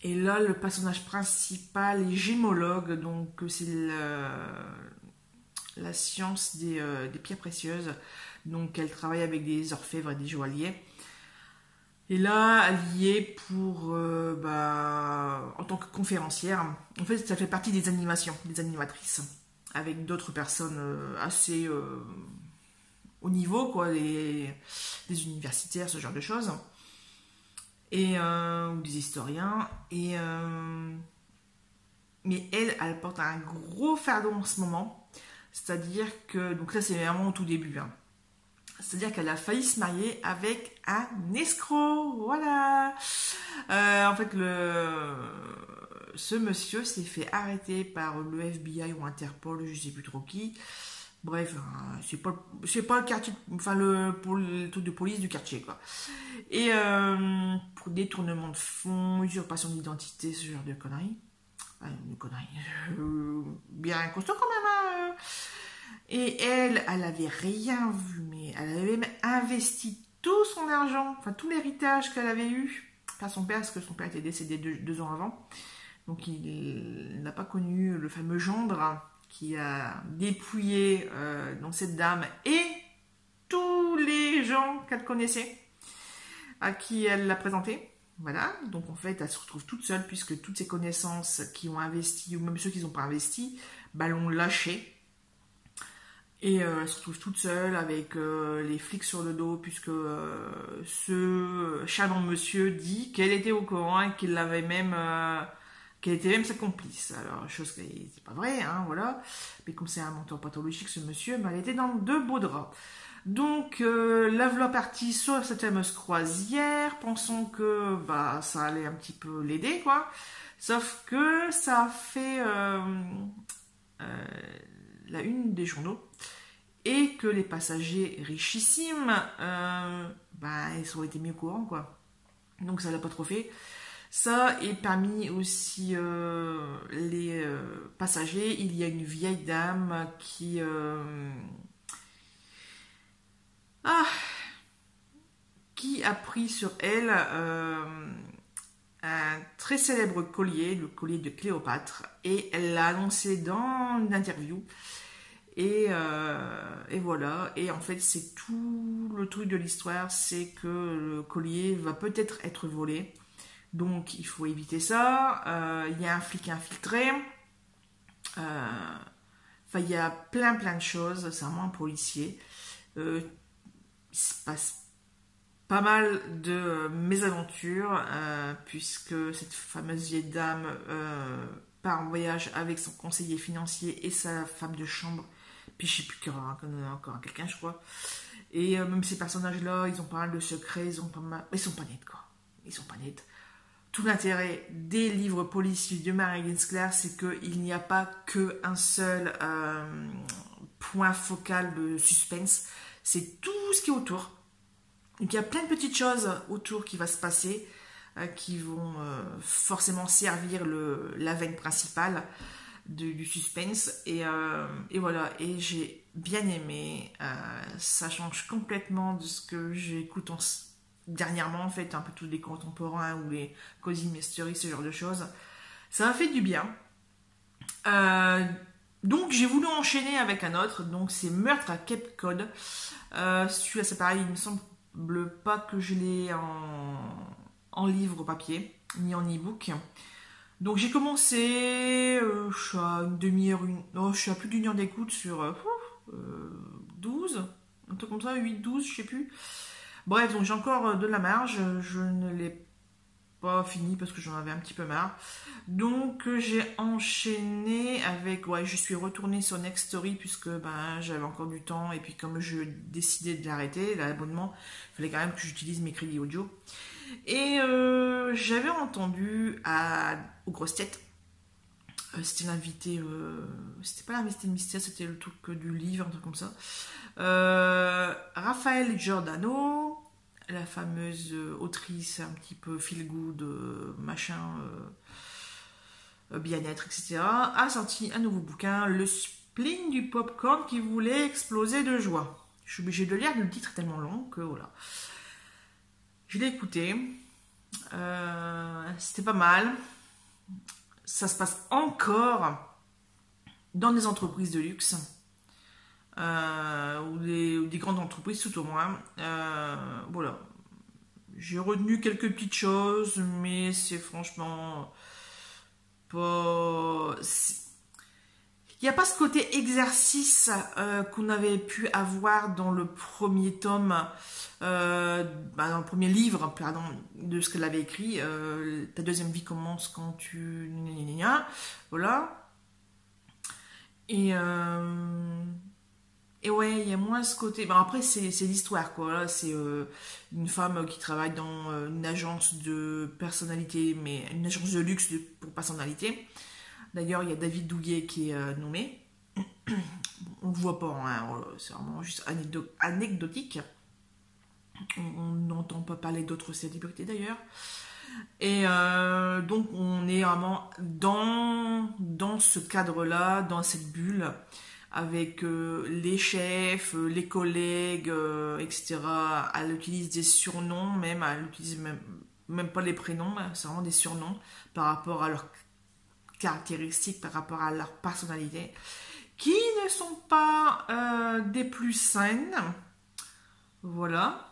le personnage principal est gémologue, donc c'est la science des pierres précieuses. Donc, elle travaille avec des orfèvres et des joailliers. Et là, elle y est pour, en tant que conférencière. En fait, ça fait partie des animations, des animatrices, avec d'autres personnes assez haut niveau, quoi, des universitaires, ce genre de choses, et ou des historiens. Mais elle porte un gros fardeau en ce moment, C'est-à-dire que, donc là c'est vraiment au tout début, hein. C'est-à-dire qu'elle a failli se marier avec un escroc, voilà. En fait, ce monsieur s'est fait arrêter par le FBI ou Interpol, je sais plus trop qui. Bref, c'est pas le quartier, enfin pour le truc de police du quartier, quoi. Et pour détournement de fonds, usurpation d'identité, ce genre de conneries. Une connerie. Bien costaud quand même, hein. Et elle avait rien vu, mais elle avait même investi tout son argent, enfin tout l'héritage qu'elle avait eu par son père, parce que son père était décédé 2 ans avant. Donc il n'a pas connu le fameux gendre qui a dépouillé donc cette dame et tous les gens qu'elle connaissait, à qui elle l'a présenté. Voilà, donc en fait elle se retrouve toute seule puisque toutes ses connaissances qui ont investi, ou même ceux qui n'ont pas investi, bah, l'ont lâchée. Et elle se retrouve toute seule avec les flics sur le dos, puisque ce charmant monsieur dit qu'elle était au courant et qu'il l'avait même, qu'elle était même sa complice. Alors, chose qui n'est pas vraie, hein, voilà. Mais comme c'est un menteur pathologique, ce monsieur, bah, elle était dans de beaux draps. Donc, la voilà partie sur cette fameuse croisière, pensant que bah, ça allait un petit peu l'aider, quoi. Sauf que ça a fait la une des journaux et que les passagers richissimes, bah, ils ont été mis au courant, quoi. Donc, ça l'a pas trop fait. Ça, et parmi aussi les passagers, il y a une vieille dame ah, qui a pris sur elle un très célèbre collier, le collier de Cléopâtre, et elle l'a annoncé dans une interview. Et voilà, et en fait c'est tout le truc de l'histoire, c'est que le collier va peut-être être volé, donc il faut éviter ça. Il y a un flic infiltré, enfin il y a plein de choses, c'est vraiment un policier. Il se passe pas mal de mésaventures, puisque cette fameuse vieille dame part en voyage avec son conseiller financier et sa femme de chambre, puis je sais plus qu'il y aura encore quelqu'un, je crois. Et même ces personnages-là, ils ont pas mal de secrets, ils sont pas nets, quoi. Ils sont pas nets. Tout l'intérêt des livres policiers de Mary Winsclair, c'est qu'il n'y a pas qu'un seul point focal de suspense, c'est tout ce qui est autour. Donc il y a plein de petites choses autour qui va se passer, qui vont forcément servir la veine principale du suspense. Et voilà, et j'ai bien aimé. Ça change complètement de ce que j'écoute dernièrement, en fait, un peu tous les contemporains ou les cozy mystery, ce genre de choses. Ça m'a fait du bien. Donc j'ai voulu enchaîner avec un autre, donc c'est Meurtre à Cape Cod. Celui-là c'est pareil, il me semble pas que je l'ai en livre papier, ni en e-book. Donc j'ai commencé, je suis à une demi-heure, je suis à plus d'une heure d'écoute sur 12, un truc comme ça, 8-12, je sais plus. Bref, donc j'ai encore de la marge, je ne l'ai pas fini parce que j'en avais un petit peu marre. Donc j'ai enchaîné avec, je suis retournée sur Next Story puisque j'avais encore du temps et puis comme je décidais de l'arrêter, l'abonnement, il fallait quand même que j'utilise mes crédits audio. Et j'avais entendu aux grosses têtes, c'était l'invité, c'était pas l'invité mystère, c'était le truc du livre, un truc comme ça. Raphaël Giordano, la fameuse autrice un petit peu feel good, machin, bien-être, etc., a sorti un nouveau bouquin, Le spleen du popcorn qui voulait exploser de joie. Je suis obligée de lire, le titre est tellement long que voilà. Je l'ai écouté, c'était pas mal. Ça se passe encore dans des entreprises de luxe, ou des grandes entreprises tout au moins. Voilà. J'ai retenu quelques petites choses, mais c'est franchement pas... Il n'y a pas ce côté exercice qu'on avait pu avoir dans le premier tome, dans le premier livre, pardon, de ce qu'elle avait écrit. Ta deuxième vie commence quand tu... Voilà. Et Et ouais, il y a moins ce côté. Bon, après, c'est l'histoire, quoi. Là, c'est une femme qui travaille dans une agence de personnalité, mais une agence de luxe pour personnalité. D'ailleurs, il y a David Douillet qui est nommé. On le voit pas, hein, voilà, c'est vraiment juste anecdotique. On n'entend pas parler d'autres célébrités d'ailleurs. Et donc, on est vraiment dans ce cadre-là, dans cette bulle, avec les chefs, les collègues, etc. Elle utilise des surnoms, même, elle utilise même pas les prénoms, c'est vraiment des surnoms par rapport à leurs caractéristiques, par rapport à leur personnalité, qui ne sont pas des plus saines. Voilà.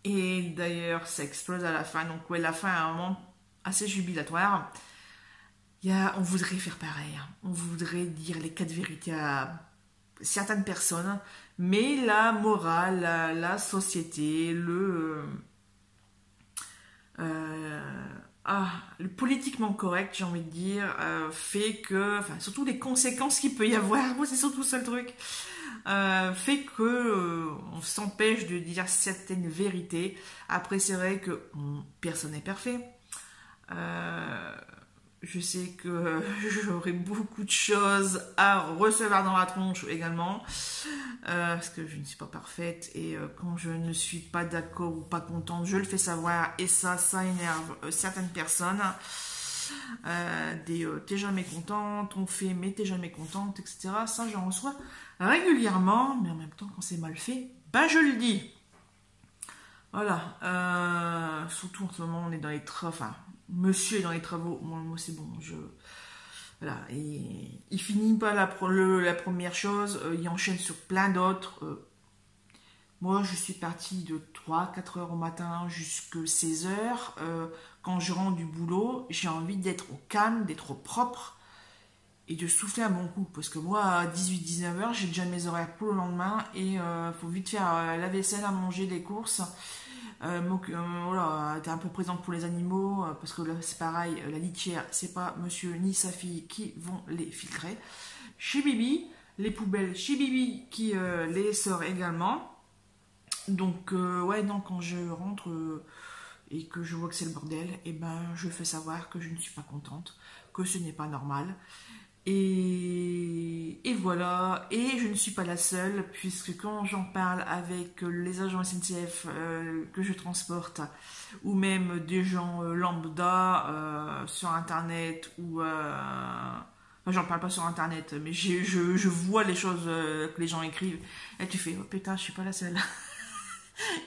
Et d'ailleurs, ça explose à la fin. Donc, ouais, la fin est un moment assez jubilatoire. On voudrait faire pareil, hein. On voudrait dire les quatre vérités à certaines personnes, mais la morale, la société, le politiquement correct, j'ai envie de dire, fait que, enfin, surtout les conséquences qu'il peut y avoir, moi c'est surtout ça le truc, fait que on s'empêche de dire certaines vérités. Après, c'est vrai que personne n'est parfait. Euh, je sais que j'aurai beaucoup de choses à recevoir dans la tronche également, parce que je ne suis pas parfaite et quand je ne suis pas d'accord ou pas contente, je le fais savoir et ça énerve certaines personnes. T'es jamais contente, on fait mais t'es jamais contente, etc. Ça, j'en reçois régulièrement, mais en même temps, quand c'est mal fait, ben je le dis. Voilà. Surtout en ce moment, on est dans les travaux. Enfin, monsieur est dans les travaux. Moi c'est bon. Voilà. Et il finit pas la première chose. Il enchaîne sur plein d'autres. Moi, je suis partie de 3-4 heures au matin jusqu'à 16 heures. Quand je rentre du boulot, j'ai envie d'être au calme, d'être au propre et de souffler un bon coup. Parce que moi, à 18-19 heures, j'ai déjà mes horaires pour le lendemain et faut vite faire la vaisselle, à manger, les courses. Voilà, t'es un peu présente pour les animaux, parce que là, c'est pareil, la litière, c'est pas monsieur ni sa fille qui vont les filtrer. Chez Bibi, les poubelles chez Bibi qui les sort également. Donc, ouais, non, quand je rentre et que je vois que c'est le bordel, et ben, je fais savoir que je ne suis pas contente, que ce n'est pas normal. Et voilà, et je ne suis pas la seule, puisque quand j'en parle avec les agents SNCF que je transporte, ou même des gens lambda sur Internet, ou... enfin, j'en parle pas sur Internet, mais je vois les choses que les gens écrivent, et tu fais, oh putain, je suis pas la seule.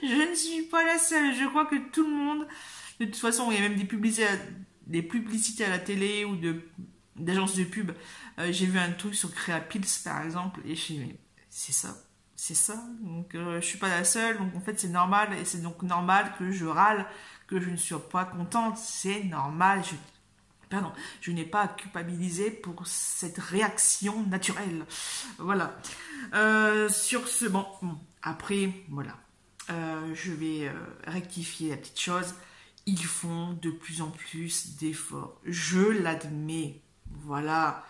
Je ne suis pas la seule, je crois que tout le monde... De toute façon, il y a même des publicités à la télé ou d'agences de pub. J'ai vu un truc sur Créapils par exemple et je suis mais c'est ça. Donc je suis pas la seule. Donc en fait c'est normal et c'est donc normal que je râle, que je ne sois pas contente. C'est normal. Pardon, je n'ai pas à culpabiliser pour cette réaction naturelle. Voilà. Sur ce, bon, après, voilà. Je vais rectifier la petite chose. Ils font de plus en plus d'efforts. Je l'admets. Voilà.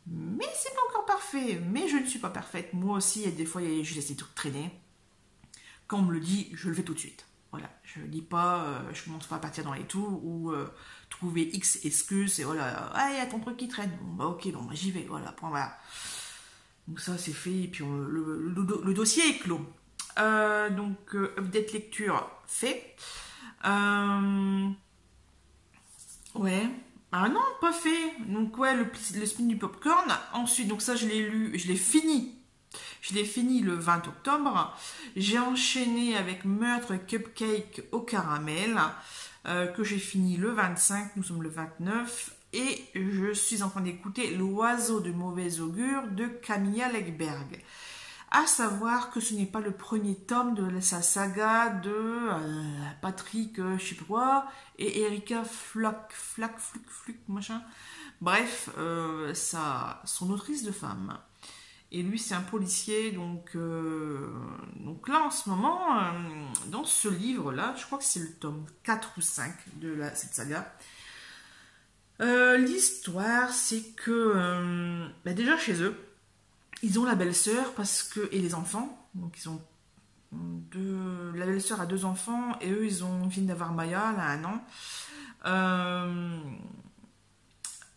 Mais c'est pas encore parfait. Mais je ne suis pas parfaite. Moi aussi, et des fois, je laisse des trucs traîner. Quand on me le dit, je le fais tout de suite. Voilà. Je ne dis pas, je commence pas à partir dans les tours ou trouver X excuses et voilà. Ah, il y a ton truc qui traîne. Bon, bah ok, bon, bah, j'y vais. Voilà. Point, voilà. Donc ça, c'est fait. Et puis, le dossier est clos. Donc, update lecture fait. Ouais. Ah non, pas fait. Donc ouais, le spin du popcorn. Ensuite, donc ça je l'ai lu, je l'ai fini. Je l'ai fini le 20 octobre. J'ai enchaîné avec Meurtre Cupcake au caramel, que j'ai fini le 25, nous sommes le 29. Et je suis en train d'écouter L'oiseau de mauvais augure de Camilla Legberg. À savoir que ce n'est pas le premier tome de sa saga de Patrick, je sais pas quoi, et Erika Fluck, machin. Bref, son autrice de femme. Et lui, c'est un policier, donc là, en ce moment, dans ce livre-là, je crois que c'est le tome 4 ou 5 de cette saga. L'histoire, c'est que, déjà chez eux, ils ont la belle-sœur parce que et les enfants, donc ils ont la belle-sœur a 2 enfants et eux viennent d'avoir Maya, elle a 1 an.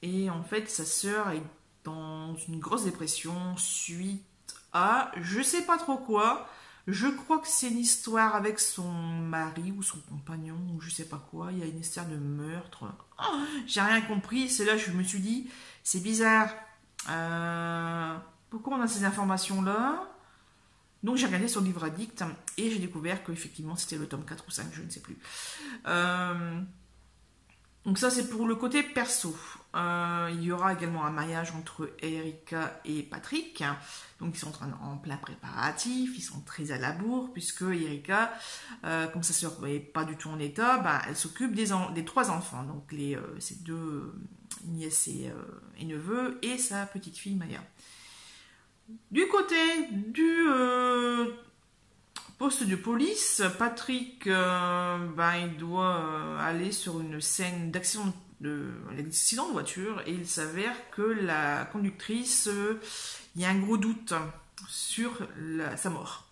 Et en fait, sa sœur est dans une grosse dépression suite à je sais pas trop quoi. Je crois que c'est une histoire avec son mari ou son compagnon ou je sais pas quoi. Il y a une histoire de meurtre. Oh, j'ai rien compris. C'est là que je me suis dit, c'est bizarre. Pourquoi on a ces informations-là? Donc j'ai regardé sur Livre Addict et j'ai découvert qu'effectivement c'était le tome 4 ou 5, je ne sais plus. Donc ça c'est pour le côté perso. Il y aura également un mariage entre Erika et Patrick. Donc ils sont en plein préparatif, ils sont très à la bourre puisque Erika, comme sa sœur n'est pas du tout en état, bah, elle s'occupe des 3 enfants. Donc ses 2 nièces et neveux et sa petite fille Maya. Du côté du poste de police, Patrick, il doit aller sur une scène d'accident de voiture et il s'avère que la conductrice, il y a un gros doute sur sa mort.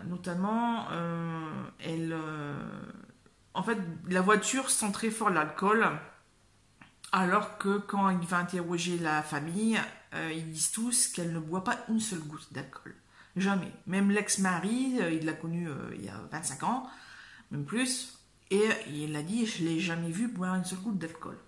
Notamment, en fait, la voiture sent très fort l'alcool, alors que quand il va interroger la famille, ils disent tous qu'elle ne boit pas une seule goutte d'alcool. Jamais. Même l'ex-mari, il l'a connu il y a 25 ans, même plus, et il a dit, je ne l'ai jamais vu boire une seule goutte d'alcool.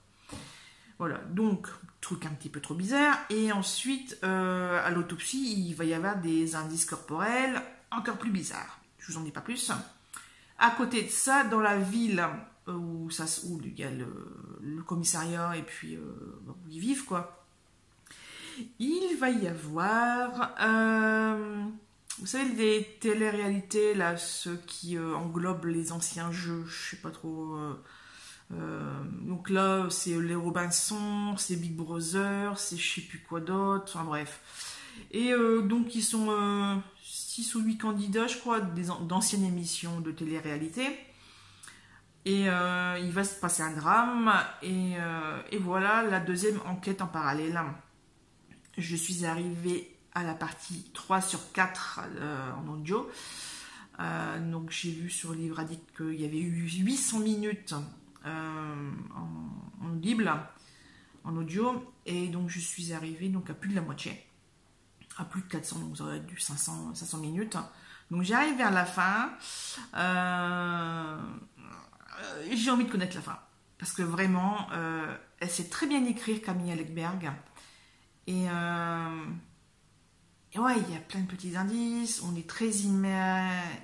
Voilà, donc, truc un petit peu trop bizarre. Et ensuite, à l'autopsie, il va y avoir des indices corporels encore plus bizarres. Je vous en dis pas plus. À côté de ça, dans la ville où il y a le commissariat et puis où ils vivent, quoi, il va y avoir, vous savez, des téléréalités, là, ceux qui englobent les anciens jeux, je sais pas trop. Donc là, c'est les Robinson, c'est Big Brother, c'est je sais plus quoi d'autre, enfin bref. Et donc, ils sont 6 ou 8 candidats, je crois, d'anciennes émissions de télé-réalité. Et il va se passer un drame, et voilà la deuxième enquête en parallèle. Je suis arrivée à la partie 3 sur 4 en audio. Donc j'ai vu sur Livre Addict qu'il y avait eu 800 minutes en audible, en audio. Et donc je suis arrivée donc, à plus de la moitié. À plus de 400, donc vous aurez dû 500 minutes. Donc j'arrive vers la fin. J'ai envie de connaître la fin. Parce que vraiment, elle sait très bien écrire, Camille Alekberg. Et ouais, il y a plein de petits indices, on est très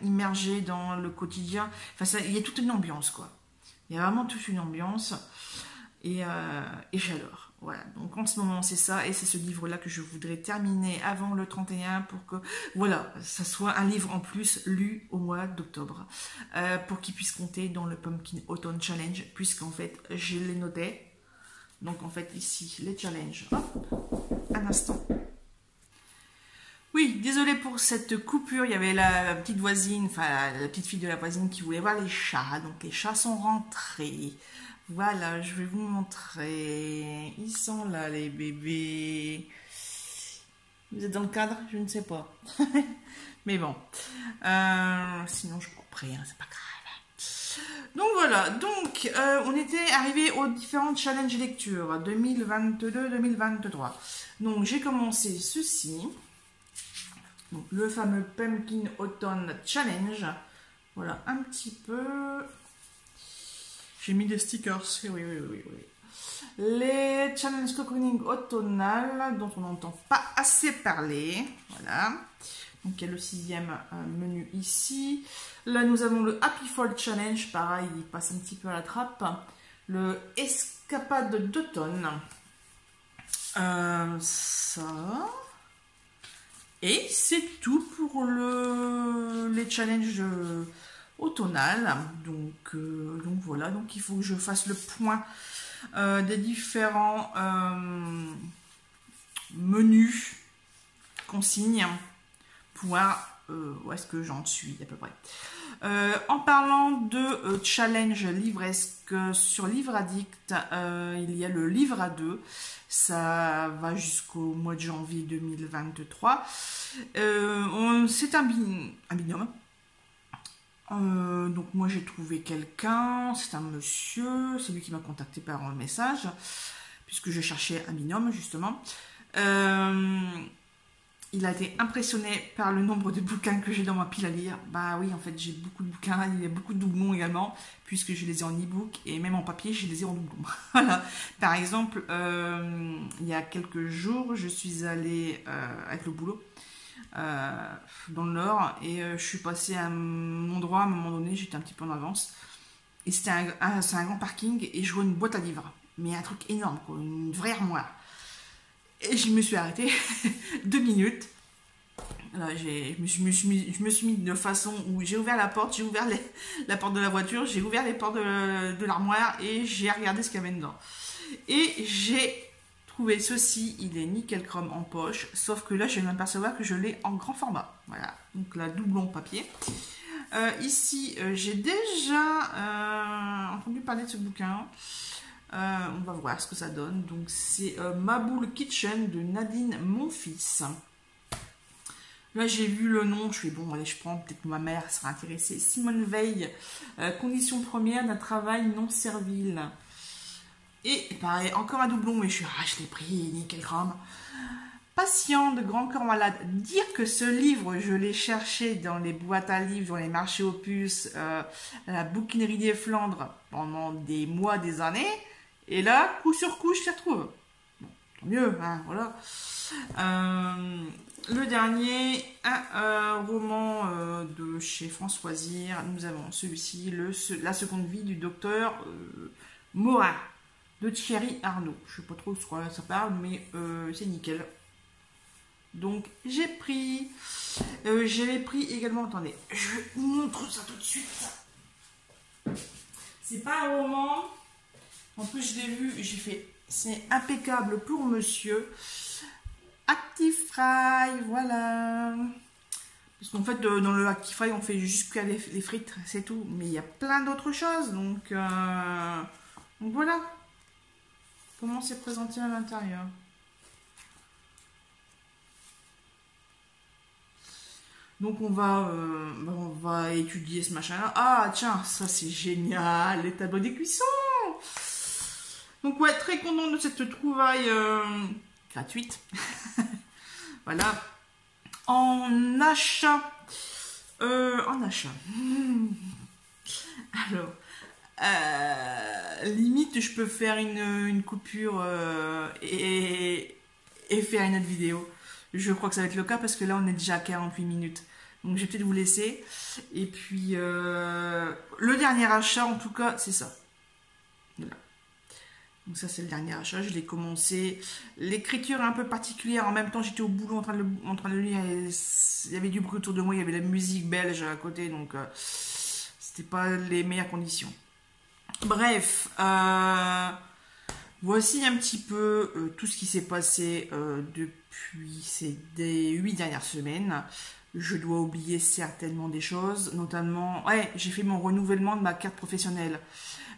immergé dans le quotidien. Enfin, il y a toute une ambiance, quoi. Il y a vraiment toute une ambiance et j'adore. Voilà, donc en ce moment c'est ça et c'est ce livre-là que je voudrais terminer avant le 31 pour que, voilà, ça soit un livre en plus lu au mois d'octobre pour qu'il puisse compter dans le Pumpkin Autumn Challenge puisqu'en fait, je l'ai noté. Donc en fait ici, les challenges, hop, un instant. Oui, désolée pour cette coupure, il y avait la petite voisine, enfin la petite fille de la voisine qui voulait voir les chats, donc les chats sont rentrés. Voilà, je vais vous montrer, ils sont là les bébés. Vous êtes dans le cadre? Je ne sais pas. Mais bon, sinon je couperai, hein, c'est pas grave. Donc voilà, donc on était arrivé aux différentes challenges lecture 2022-2023. Donc j'ai commencé ceci, donc, le fameux Pumpkin Autumn Challenge. Voilà un petit peu. J'ai mis des stickers, oui. Les challenges cocooning automnal dont on n'entend pas assez parler. Voilà. Donc il y a le 6e menu ici. Là nous avons le Happy Fall Challenge, pareil, il passe un petit peu à la trappe. Le Escapade d'automne. Ça. Et c'est tout pour les challenges automnal. Donc voilà, donc il faut que je fasse le point des différents menus, consignes, pour voir où est-ce que j'en suis à peu près. En parlant de challenge livresque sur Livre Addict, il y a le livre à deux. Ça va jusqu'au mois de janvier 2023. C'est un binôme. Donc moi j'ai trouvé quelqu'un, c'est un monsieur, c'est lui qui m'a contacté par un message, puisque je cherchais un binôme justement. Il a été impressionné par le nombre de bouquins que j'ai dans ma pile à lire. Bah oui, en fait, j'ai beaucoup de bouquins, il y a beaucoup de doublons également, puisque je les ai en e-book et même en papier, je les ai en doublon. Voilà. Par exemple, il y a quelques jours, je suis allée avec le boulot dans le Nord et je suis passée à un endroit, à un moment donné, j'étais un petit peu en avance. Et c'est un grand parking et je vois une boîte à livres. Mais un truc énorme, quoi, une vraie armoire. Et je me suis arrêtée 2 minutes. Là, je me suis mis de façon où j'ai ouvert la porte, j'ai ouvert la porte de la voiture, j'ai ouvert les portes de l'armoire et j'ai regardé ce qu'il y avait dedans. Et j'ai trouvé ceci, il est nickel chrome en poche, sauf que là je viens de m'apercevoir que je l'ai en grand format. Voilà, donc la doublon papier. Ici, j'ai déjà entendu parler de ce bouquin. On va voir ce que ça donne. Donc c'est Maboule Kitchen de Nadine Monfils. Là j'ai vu le nom, je fais bon allez je prends, peut-être que ma mère sera intéressée. Simone Veil, condition première d'un travail non servile. Et pareil, encore un doublon, mais je l'ai pris, nickel chrome. Patient de Grand Corps Malade. Dire que ce livre, je l'ai cherché dans les boîtes à livres, dans les marchés aux puces, à la bouquinerie des Flandres pendant des mois, des années. Et là, coup sur coup, je les retrouve. Bon, tant mieux, hein, voilà. Le dernier, un roman de chez Françoisire. Nous avons celui-ci, La seconde vie du docteur Morin, de Thierry Arnaud. Je ne sais pas trop de quoi ça parle, mais c'est nickel. Donc j'ai pris. J'avais pris également. Attendez, je vous montre ça tout de suite. C'est pas un roman. En plus, je l'ai vu, j'ai fait. C'est impeccable pour monsieur. Actifry, voilà. Parce qu'en fait, dans le Actifry, on fait juste cuire les frites, c'est tout. Mais il y a plein d'autres choses. Donc voilà. Comment c'est présenté à l'intérieur. Donc on va étudier ce machin-là. Ah tiens, ça c'est génial, les tableaux des cuissons. Donc ouais, très contente de cette trouvaille gratuite. Voilà. En achat. Alors, limite je peux faire une coupure et faire une autre vidéo. Je crois que ça va être le cas parce que là on est déjà à 48 minutes. Donc je vais peut-être vous laisser. Et puis le dernier achat en tout cas c'est ça. Voilà. Donc ça c'est le dernier achat. Je l'ai commencé. L'écriture est un peu particulière. En même temps j'étais au boulot en train de le lire. Et il y avait du bruit autour de moi. Il y avait la musique belge à côté. Donc c'était pas les meilleures conditions. Bref. Voici un petit peu tout ce qui s'est passé depuis ces 8 dernières semaines. Je dois oublier certainement des choses, notamment... Ouais, j'ai fait mon renouvellement de ma carte professionnelle.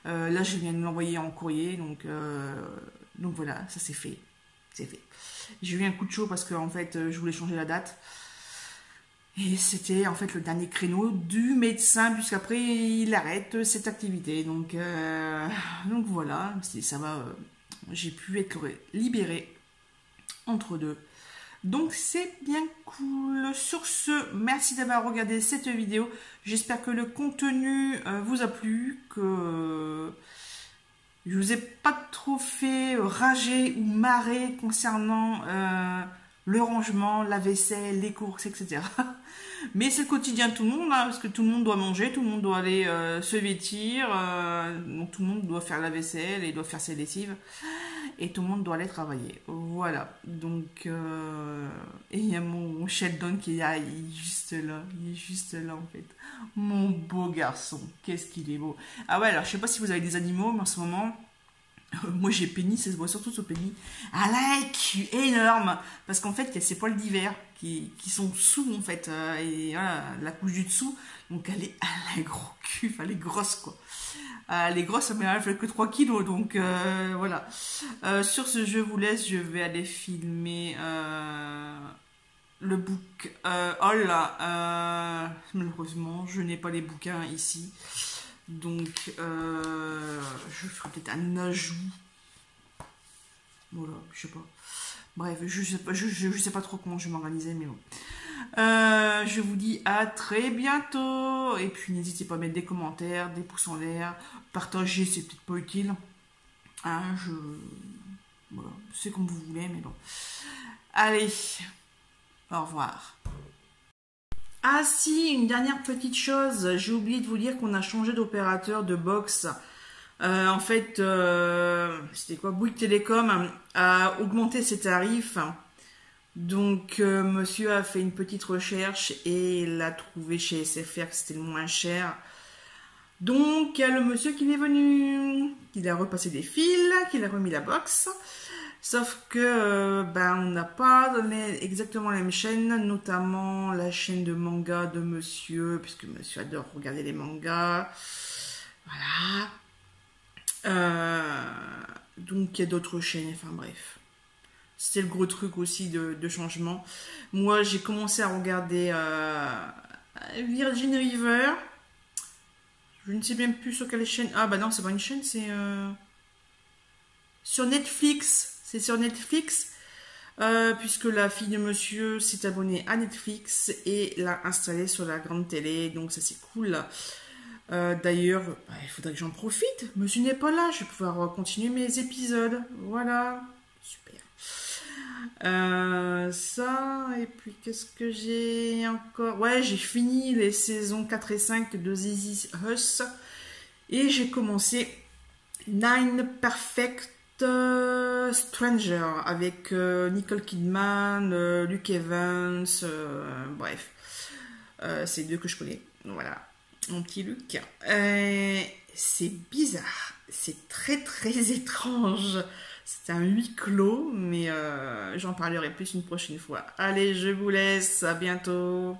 Là, je viens de l'envoyer en courrier, donc voilà, ça c'est fait. C'est fait. J'ai eu un coup de chaud parce que en fait, je voulais changer la date. Et c'était en fait le dernier créneau du médecin, puisqu'après il arrête cette activité. Donc voilà, ça va. J'ai pu être libérée entre deux. Donc c'est bien cool. Sur ce, merci d'avoir regardé cette vidéo. J'espère que le contenu vous a plu, que je vous ai pas trop fait rager ou marrer concernant le rangement, la vaisselle, les courses, etc. Mais c'est le quotidien de tout le monde, hein, parce que tout le monde doit manger, tout le monde doit aller se vêtir, donc tout le monde doit faire la vaisselle et doit faire ses lessives, et tout le monde doit aller travailler. Voilà, donc et il y a mon Sheldon qui est là, il est juste là en fait. Mon beau garçon, qu'est-ce qu'il est beau. Ah ouais, alors je sais pas si vous avez des animaux, mais en ce moment, Moi j'ai Penny, ça se voit surtout sur Penny. Elle a un cul énorme. Parce qu'en fait, il y a ses poils d'hiver qui sont sous en fait. Et voilà, la couche du dessous. Donc elle a un gros cul, enfin elle est grosse quoi. Elle est grosse, mais elle fait que 3 kilos. Donc voilà. Sur ce, je vous laisse, je vais aller filmer le book haul. Malheureusement, je n'ai pas les bouquins ici. Donc, je ferai peut-être un ajout. Voilà, je sais pas. Bref, je sais pas trop comment je vais m'organiser, mais bon. Je vous dis à très bientôt. Et puis, n'hésitez pas à mettre des commentaires, des pouces en l'air. Partager, c'est peut-être pas utile. Hein, voilà, c'est comme vous voulez, mais bon. Allez, au revoir. Ah si, une dernière petite chose, j'ai oublié de vous dire qu'on a changé d'opérateur de box. En fait, c'était quoi? Bouygues Télécom a augmenté ses tarifs. Donc, monsieur a fait une petite recherche et il a trouvé chez SFR que c'était le moins cher. Donc, il y a le monsieur qui est venu, il a repassé des fils, qu'il a remis la box. Sauf que on n'a pas exactement la même chaîne, notamment la chaîne de manga de monsieur, puisque monsieur adore regarder les mangas. Voilà. Donc il y a d'autres chaînes, enfin bref. C'était le gros truc aussi de changement. Moi j'ai commencé à regarder Virgin River. Je ne sais même plus sur quelle chaîne. Ah bah non, c'est pas une chaîne, c'est sur Netflix. C'est sur Netflix, puisque la fille de monsieur s'est abonnée à Netflix et l'a installé sur la grande télé, donc ça c'est cool. D'ailleurs, il faudrait que j'en profite. Monsieur n'est pas là, je vais pouvoir continuer mes épisodes. Voilà, super. Ça, et puis qu'est-ce que j'ai encore? Ouais, j'ai fini les saisons 4 et 5 de This Is Us et j'ai commencé Nine Perfect Stranger avec Nicole Kidman, Luke Evans, bref. C'est deux que je connais. Voilà, mon petit Luc. C'est bizarre, c'est très très étrange. C'est un huis clos, mais j'en parlerai plus une prochaine fois. Allez, je vous laisse, à bientôt.